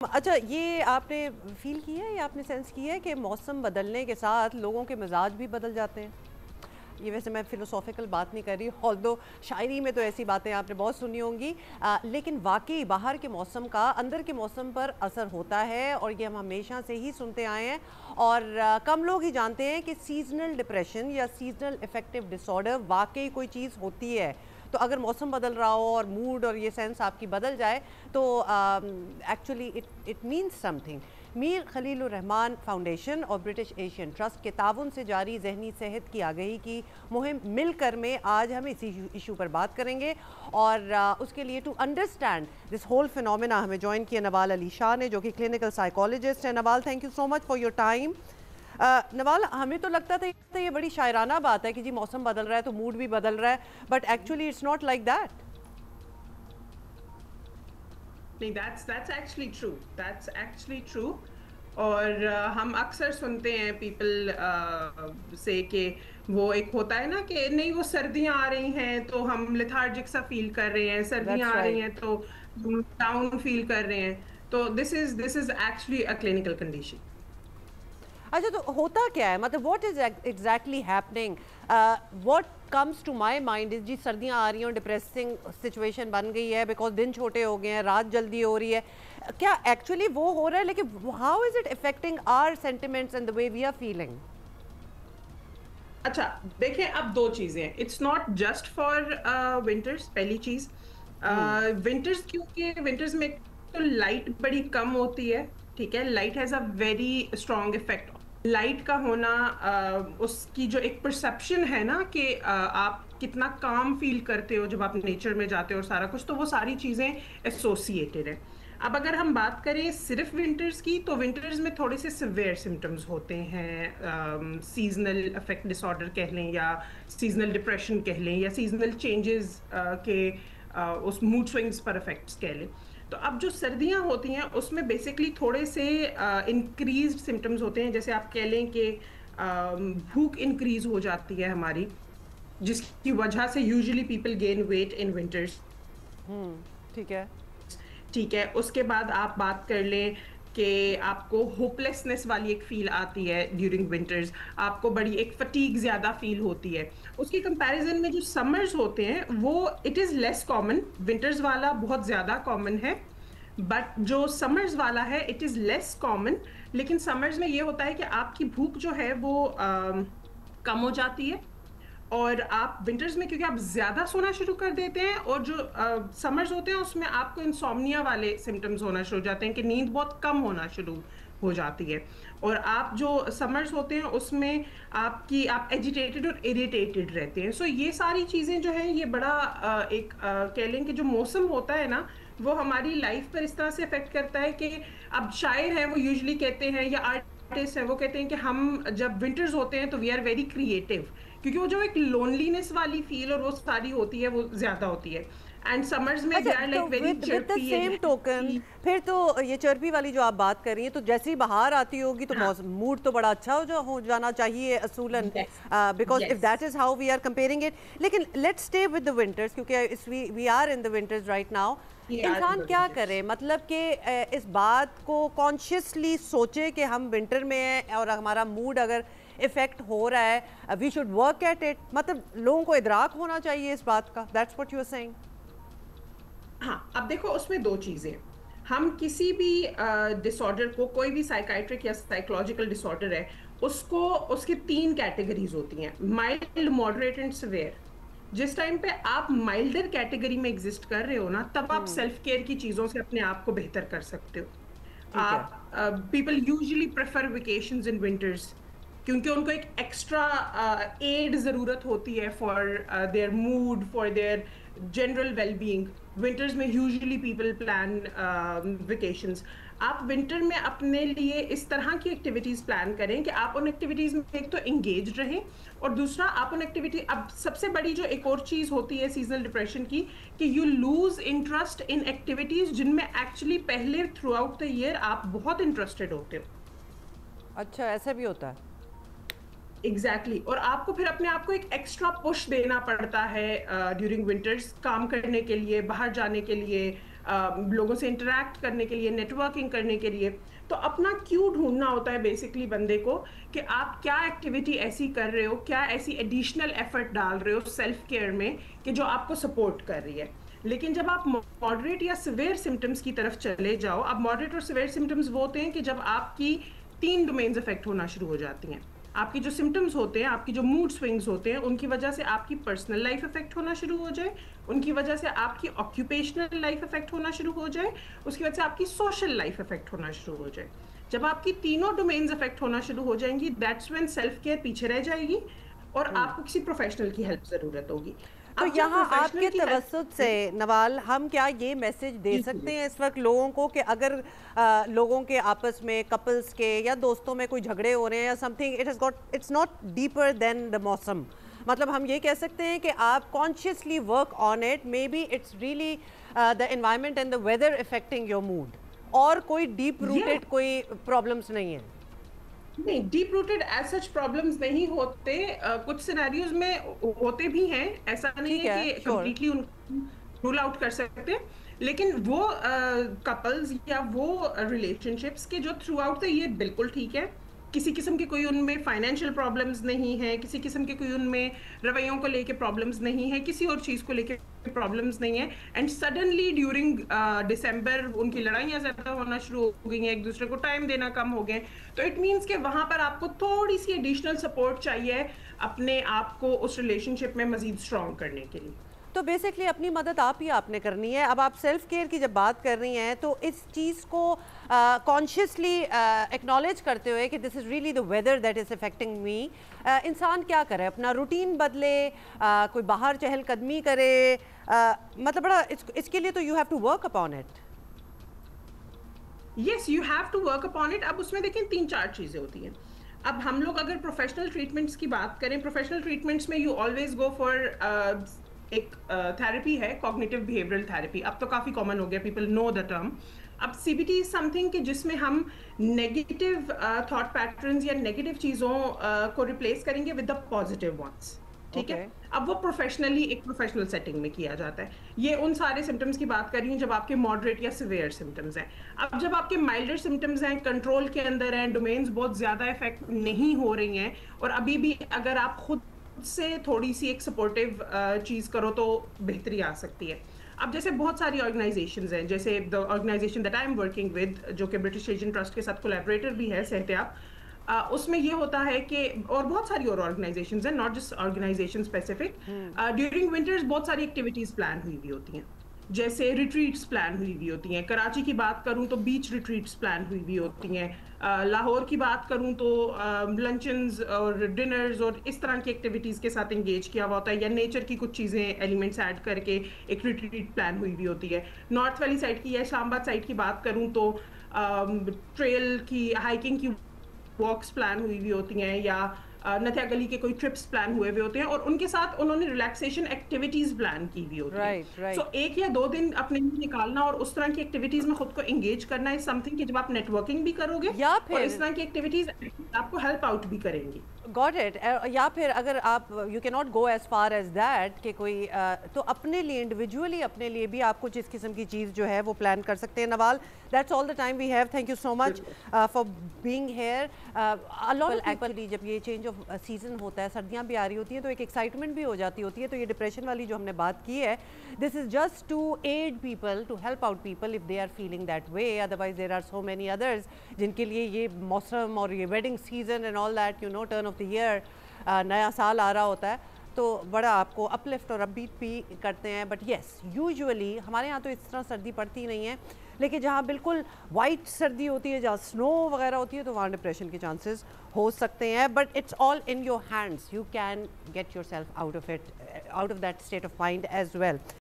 अच्छा, ये आपने फ़ील किया है या आपने सेंस किया है कि मौसम बदलने के साथ लोगों के मिजाज भी बदल जाते हैं? ये वैसे मैं फ़िलोसॉफ़िकल बात नहीं कर रही, ऑल्दो शायरी में तो ऐसी बातें आपने बहुत सुनी होंगी। लेकिन वाक़ई बाहर के मौसम का अंदर के मौसम पर असर होता है और ये हम हमेशा से ही सुनते आए हैं और कम लोग ही जानते हैं कि सीज़नल डिप्रेशन या सीज़नल अफेक्टिव डिसऑर्डर वाक़ई कोई चीज़ होती है। तो अगर मौसम बदल रहा हो और मूड और ये सेंस आपकी बदल जाए तो actually it means something. Mir Khalilur Rahman foundation और ब्रिटिश एशियन ट्रस्ट के ताउन से जारी जहनी सेहत की आगाही की मुहिम मिलकर में आज हम इसी इशू पर बात करेंगे और उसके लिए to understand this whole phenomena हमें ज्वाइन किया नवाल अली शाह ने, जो कि क्लिनिकल साइकोलॉजिस्ट है। Nawal, thank you so much for your time. Nawal, हमें तो लगता था ये बड़ी शायराना बात है कि जी मौसम बदल रहा है तो मूड भी बदल रहा है, but actually it's not like that. नहीं, that's actually true. That's actually true. और हम अक्सर सुनते हैं पीपल से कि वो एक होता है ना कि नहीं, वो सर्दियां आ रही हैं तो हम लेथार्जिक सा फील कर रहे हैं, सर्दियां दैट्स आ रही राइट। हैं तो हम डाउन फील कर रहे हैं। तो this is actually a clinical condition. अच्छा, तो होता क्या है, मतलब what is exactly happening? What comes to my mind is जी सर्दियां आ रही हैं, डिप्रेसिंग सिचुएशन बन गई है बिकॉज दिन छोटे हो गए हैं, रात जल्दी हो रही है। क्या एक्चुअली वो हो रहा है, लेकिन how is it affecting our sentiments and the way we are feeling? अच्छा, देखें, अब दो चीजें हैं। It's not just for winters. पहली चीज, हम्म। विंटर्स, क्योंकि विंटर्स में तो लाइट बड़ी कम होती है। ठीक है, light has a very strong effect. Light का होना, उसकी जो एक परसेप्शन है ना कि आप कितना काम फील करते हो जब आप नेचर में जाते हो और सारा कुछ, तो वो सारी चीजें एसोसिएटेड है। अब अगर हम बात करें सिर्फ विंटर्स की, तो विंटर्स में थोड़े से सिवियर सिम्टम्स होते हैं। सीजनल अफेक्ट डिसऑर्डर कह लें, या सीजनल डिप्रेशन कह लें, या सीजनल चेंजेस के उस मूड स्विंग्स पर इफेक्ट्स कह लें। तो अब जो सर्दियां होती हैं उसमें बेसिकली थोड़े से इंक्रीज्ड सिम्टम्स होते हैं। जैसे आप कह लें कि भूख इंक्रीज हो जाती है हमारी, जिसकी वजह से usually people gain weight in winters. Hmm. ठीक है। ठीक है, उसके बाद आप बात कर लें कि आपको होपलेसनेस वाली एक फील आती है ड्यूरिंग विंटर्स। आपको बड़ी एक फटीग ज्यादा फील होती है। उसकी कंपैरिजन में जो समर्स होते हैं वो it is less common. Winters वाला बहुत ज्यादा कॉमन है, बट जो समर्स वाला है इट इज लेस कॉमन। लेकिन समर्स में ये होता है कि आपकी भूख जो है वो कम हो जाती है। और आप विंटर्स में, क्योंकि आप ज्यादा सोना शुरू कर देते हैं, और जो समर्स होते हैं उसमें आपको इंसोम्निया वाले सिम्टम्स होना शुरू हो जाते हैं कि नींद बहुत कम होना शुरू हो जाती है। और आप जो समर्स होते हैं उसमें आप एजिटेटेड और इरिटेटेड रहते हैं। सो ये सारी चीजें जो है ये बड़ा एक कह लें कि जो मौसम होता है ना, वो हमारी लाइफ पर इस तरह से इफेक्ट करता है कि अब शायर हैं वो यूजुअली कहते हैं, या आर्टिस्ट हैं वो कहते हैं कि हम जब विंटर्स होते हैं तो वी आर वेरी क्रिएटिव, क्योंकि वो जो एक लोनलीनेस वाली फील और वो सारी होती है वो ज्यादा होती है। एंड समर्स में वी अच्छा, आर तो like very with the chirpy and same token, happy. फिर तो ये चर्बी वाली जो आप बात कर रही हैं, तो जैसे ही बाहर आती होगी तो हाँ। मौसम मूड तो बड़ा अच्छा हो जाना चाहिए असूलन, yes. Because if yes. That is how we are comparing it. लेकिन let's stay with the winters, क्योंकि we are in the winters right now. We are in इंसान द क्या विंटर्स। करे, मतलब कि इस बात को कॉन्शियसली सोचे कि हम विंटर में हैं और हमारा मूड अगर इफेक्ट हो रहा है, we should work at it. मतलब लोगों को इदराक होना चाहिए इस बात का। That's what you are saying. हाँ, अब देखो, उसमें दो चीजें। हम किसी भी डिसऑर्डर को, कोई भी साइकाइट्रिक या साइकोलॉजिकल डिसऑर्डर है, उसको उसकी तीन कैटेगरीज होती हैं: माइल्ड, मॉडरेट एंड सिवियर। जिस टाइम पे आप माइल्डर कैटेगरी में एग्जिस्ट कर रहे हो ना, तब आप सेल्फ केयर की चीजों से अपने आप को बेहतर कर सकते हो। ठीक है। आप people usually prefer vacations in winters, क्योंकि उनको एक एक्स्ट्रा एड जरूरत होती है for their mood, for their general wellbeing. Winters में यूजुअली पीपल प्लान वेकेशंस। आप विंटर में अपने लिए इस तरह की एक्टिविटीज प्लान करें कि आप उन एक्टिविटीज में एक तो एंगेज रहें, और दूसरा आप उन एक्टिविटी, अब सबसे बड़ी जो एक और चीज होती है सीजनल डिप्रेशन की, कि you lose interest in activities जिनमें एक्चुअली पहले थ्रू आउट द ईयर आप बहुत इंटरेस्टेड होते हो। अच्छा, ऐसा भी होता है। एग्जैक्टली और आपको फिर अपने आप को एक एक्स्ट्रा पुश देना पड़ता है ड्यूरिंग विंटर्स, काम करने के लिए, बाहर जाने के लिए, लोगों से इंटरेक्ट करने के लिए, नेटवर्किंग करने के लिए। तो अपना क्यू ढूंढना होता है बेसिकली बंदे को, कि आप क्या एक्टिविटी ऐसी कर रहे हो, क्या ऐसी एडिशनल एफर्ट डाल रहे हो सेल्फ केयर में कि जो आपको सपोर्ट कर रही है। लेकिन जब आप मॉडरेट या सिवियर सिम्टम्स की तरफ चले जाओ, अब मॉडरेट और सिवियर सिम्टम्स वो होते हैं कि जब आपकी 3 डोमेन्स अफेक्ट होना शुरू हो जाती हैं। आपकी जो सिम्टम्स होते हैं, आपकी जो मूड स्विंग्स होते हैं, उनकी वजह से आपकी पर्सनल लाइफ अफेक्ट होना शुरू हो जाए, उनकी वजह से आपकी ऑक्यूपेशनल लाइफ अफेक्ट होना शुरू हो जाए, उसकी वजह से आपकी सोशल लाइफ अफेक्ट होना शुरू हो जाए। जब आपकी तीनों डोमेन्स अफेक्ट होना शुरू हो जाएंगी, दैट्स व्हेन सेल्फ केयर पीछे रह जाएगी और आपको किसी प्रोफेशनल की हेल्प जरूरत होगी। तो अब जब यहाँ प्रोफेशनल आपके की हेल्प, तवज्जुद से नवाल, हम क्या ये मैसेज दे जी सकते जी हैं इस वक्त लोगों को कि अगर लोगों के आपस में, कपल्स के या दोस्तों में कोई झगड़े हो रहे हैं या something, it's not deeper than the मौसम, मतलब हम ये कह सकते हैं कि आप consciously work on it, maybe it's really the environment and the weather affecting your mood, और कोई डीप रूटेड कोई प्रॉब्लम्स नहीं है? नहीं, deep rooted as such problems नहीं होते। कुछ सिनेरियोज में होते भी हैं, ऐसा नहीं ठीक है है, कि श्योर। कंप्लीटली उनको रूल आउट कर सकते। लेकिन वो कपल्स या वो रिलेशनशिप्स के जो थ्रू आउट थे, ये बिल्कुल ठीक है। किसी किस्म की कोई उनमें फाइनेंशियल प्रॉब्लम्स नहीं है, किसी किस्म के कोई उनमें रवैयों को लेके प्रॉब्लम्स नहीं है, किसी और चीज को लेके प्रॉब्लम्स नहीं है। एंड सडनली ड्यूरिंग दिसंबर उनकी लड़ाइयाँ ज्यादा होना शुरू हो गई हैं, एक दूसरे को टाइम देना कम हो गए। तो इट मीन्स कि वहां पर आपको थोड़ी सी एडिशनल सपोर्ट चाहिए अपने आप को उस रिलेशनशिप में मजीद स्ट्रॉन्ग करने के लिए। तो बेसिकली अपनी मदद आप ही आपने करनी है। अब आप सेल्फ केयर की जब बात कर रही हैं तो इस चीज़ को कॉन्शियसली एक्नॉलेज करते हुए कि this is really the whether that is affecting मी, इंसान क्या करे? अपना रूटीन बदले, कोई बाहर चहलकदमी करे, मतलब बड़ा इसके लिए तो you have to work upon it. Yes, you have to work upon it. अब उसमें देखें 3-4 चीजें होती हैं। अब हम लोग अगर प्रोफेशनल ट्रीटमेंट्स की बात करें, प्रोफेशनल ट्रीटमेंट्स में यू ऑलवेज गो फॉर एक थेरेपी है, कॉग्निटिव बिहेवियरल थेरेपी। अब तो काफी कॉमन हो गया, पीपल नो द टर्म। अब सीबीटी इज समथिंग कि जिसमें हम नेगेटिव थॉट पैटर्न्स या नेगेटिव चीजों को रिप्लेस करेंगे विद द पॉजिटिव वंस। ठीक है। अब वो प्रोफेशनली एक प्रोफेशनल सेटिंग में किया जाता है। ये उन सारे सिम्टम्स की बात कर रही हूँ जब आपके मॉडरेट या सिवियर सिम्टम्स हैं। अब जब आपके माइल्डर सिम्टम्स हैं, कंट्रोल के अंदर हैं, डोमेन्स बहुत ज्यादा इफेक्ट नहीं हो रही हैं, और अभी भी अगर आप खुद से थोड़ी सी एक सपोर्टिव चीज करो तो बेहतरी आ सकती है। अब जैसे बहुत सारी ऑर्गेनाइजेशंस हैं, जैसे the organisation that I am working with, जो कि ब्रिटिश एशियन ट्रस्ट के साथ कोलैबोरेटर भी है, सेहतियाब। उसमें ये होता है कि, और बहुत सारी और ऑर्गेनाइजेशंस हैं, not just organisation specific, during winters बहुत सारी एक्टिविटीज प्लान हुई हुई होती हैं। जैसे रिट्रीट्स प्लान हुई हुई होती हैं। कराची की बात करूं तो बीच रिट्रीट्स प्लान हुई हुई होती हैं। लाहौर की बात करूं तो लंचन्स और डिनर्स और इस तरह की एक्टिविटीज़ के साथ इंगेज किया हुआ होता है, या नेचर की कुछ चीज़ें, एलिमेंट्स ऐड करके एक रिट्रीट प्लान हुई हुई होती है। नॉर्थ वाली साइड की या इस्लामाबाद साइड की बात करूं तो ट्रेल की, हाइकिंग की वॉक्स प्लान हुई हुई होती हैं, या नथिया गली के कोई ट्रिप्स प्लान हुए हुए होते हैं, और उनके साथ उन्होंने रिलैक्सेशन एक्टिविटीज प्लान की हुई होती है। सो एक या 2 दिन अपने लिए निकालना और उस तरह की एक्टिविटीज में खुद को एंगेज करना है समथिंग कि जब आप नेटवर्किंग भी करोगे या और इस तरह की एक्टिविटीज आपको हेल्प आउट भी करेंगी। Got it. या फिर अगर आप, you can not go as far as that कि कोई तो अपने लिए इंडिविजुअली, अपने लिए भी आप कुछ इस किस्म की चीज़ जो है वो प्लान कर सकते हैं। Nawal, that's all the time we have. Thank you so much for being here. A lot actually जब ये चेंज ऑफ सीजन होता है, सर्दियाँ भी आ रही होती हैं, तो एक एक्साइटमेंट भी हो जाती होती है। तो ये डिप्रेशन वाली जो हमने बात की है, this is just to add people, to help out people if they are feeling that way. Otherwise there are so many others जिनके लिए ये मौसम और ये wedding season and all that, you know, turn of the year, नया साल आ रहा होता है, तो बड़ा आपको अपलिफ्ट और अपबीट भी करते हैं। बट येस, यूजुअली हमारे यहाँ तो इस तरह सर्दी पड़ती नहीं है, लेकिन जहाँ बिल्कुल वाइट सर्दी होती है, जहाँ स्नो वगैरह होती है, तो वहाँ डिप्रेशन के चांसेस हो सकते हैं। But it's all in your hands, you can get yourself out of it, out of that state of mind as well.